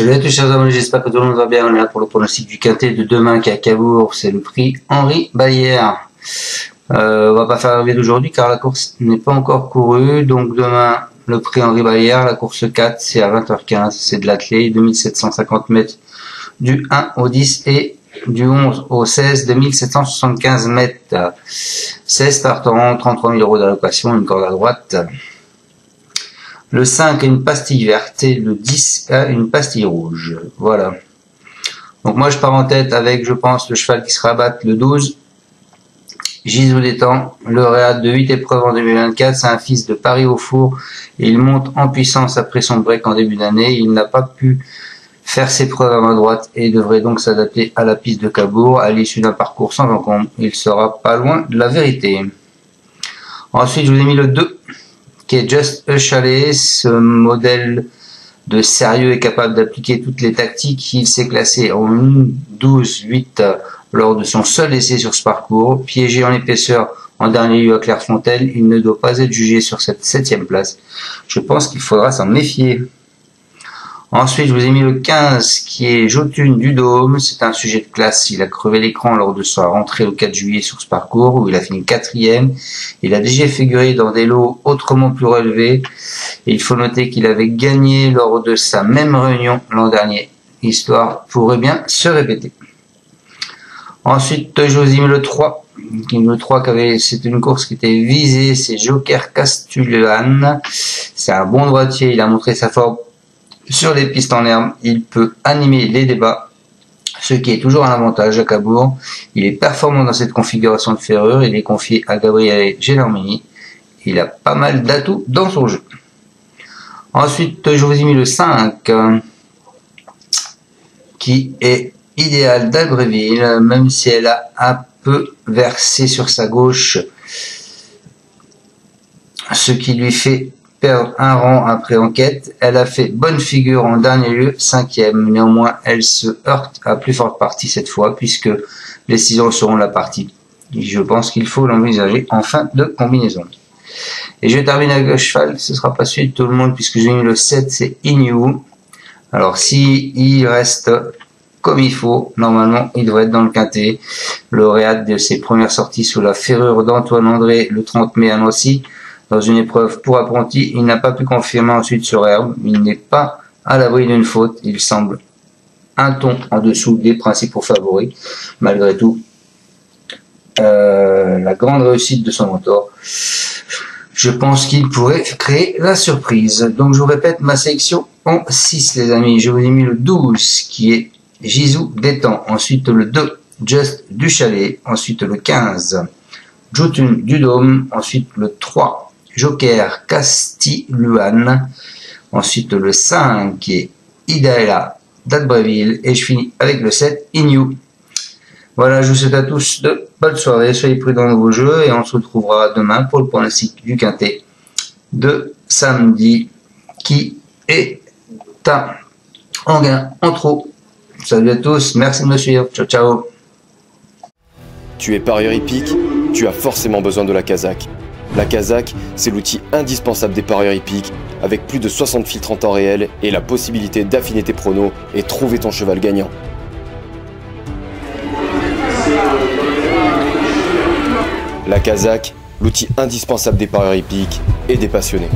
Salut à tous chers amis, j'espère que tout le monde va bien. On est là pour le pronostic du quintet de demain qui est à Cabourg, c'est le prix Henri Baillère. On va pas faire la vidéo d'aujourd'hui car la course n'est pas encore courue, donc demain le prix Henri Baillère, la course 4 c'est à 20h15, c'est de l'athlé, 2750 mètres du 1 au 10 et du 11 au 16, 2775 mètres, 16 partants, 33 000 € d'allocation, une corde à droite. Le 5 a une pastille verte et le 10 a une pastille rouge. Voilà. Donc moi je pars en tête avec, je pense, le cheval qui se rabatte, le 12. Gisou d'étang, lauréat de 8 épreuves en 2024, c'est un fils de Paris au four. Et il monte en puissance après son break en début d'année. Il n'a pas pu faire ses preuves à main droite et devrait donc s'adapter à la piste de Cabourg. À l'issue d'un parcours sans encombre, il sera pas loin de la vérité. Ensuite je vous ai mis le 2. Qui est Just a Chalet, ce modèle de sérieux est capable d'appliquer toutes les tactiques. Il s'est classé en 12-8 lors de son seul essai sur ce parcours. Piégé en épaisseur en dernier lieu à Clairefontaine, il ne doit pas être jugé sur cette 7e place. Je pense qu'il faudra s'en méfier. Ensuite, je vous ai mis le 15 qui est Jotun du Dôme. C'est un sujet de classe. Il a crevé l'écran lors de sa rentrée le 4 juillet sur ce parcours où il a fini 4e. Il a déjà figuré dans des lots autrement plus relevés. Et il faut noter qu'il avait gagné lors de sa même réunion l'an dernier. L'histoire pourrait bien se répéter. Ensuite, je vous ai mis le 3. Le 3 c'est une course qui était visée. C'est Joker Castellane. C'est un bon droitier. Il a montré sa forme sur les pistes en herbe, il peut animer les débats, ce qui est toujours un avantage à Cabourg. Il est performant dans cette configuration de ferrure, il est confié à Gabriel Gelormini. Il a pas mal d'atouts dans son jeu. Ensuite, je vous ai mis le 5, qui est Idéal d'Albréville, même si elle a un peu versé sur sa gauche, ce qui lui fait perdre un rang après enquête. Elle a fait bonne figure en dernier lieu, 5e. Néanmoins, elle se heurte à plus forte partie cette fois, puisque les 6 ans seront la partie. Je pense qu'il faut l'envisager en fin de combinaison. Et je termine avec le cheval, ce sera pas celui de tout le monde, puisque j'ai mis le 7, c'est Ignou. Alors, si il reste comme il faut, normalement, il devrait être dans le quintet. Lauréat de ses premières sorties sous la ferrure d'Antoine André le 30 mai à Nancy. Dans une épreuve pour apprenti, il n'a pas pu confirmer ensuite sur herbe. Il n'est pas à l'abri d'une faute. Il semble un ton en dessous des principaux favoris. Malgré tout, la grande réussite de son mentor, je pense qu'il pourrait créer la surprise. Donc je vous répète ma sélection en 6 les amis. Je vous ai mis le 12 qui est Gisou d'étang. Ensuite le 2, Just du Chalet. Ensuite le 15, Jotun du Dôme. Ensuite le 3, Joker Castellane. Ensuite le 5 qui est Idéal d'Albréville. Et je finis avec le 7, Ignou. Voilà, je vous souhaite à tous de bonnes soirées. Soyez prudents dans vos jeux et on se retrouvera demain pour le pronostic du quintet de samedi qui est un en gain en trop. Salut à tous, merci de me suivre. Ciao, ciao. Tu es parieur hippique, tu as forcément besoin de la Kazakh. La Kazakh, c'est l'outil indispensable des parieurs hippiques, avec plus de 60 filtres en temps réel et la possibilité d'affiner tes pronos et trouver ton cheval gagnant. La Kazakh, l'outil indispensable des parieurs hippiques et des passionnés.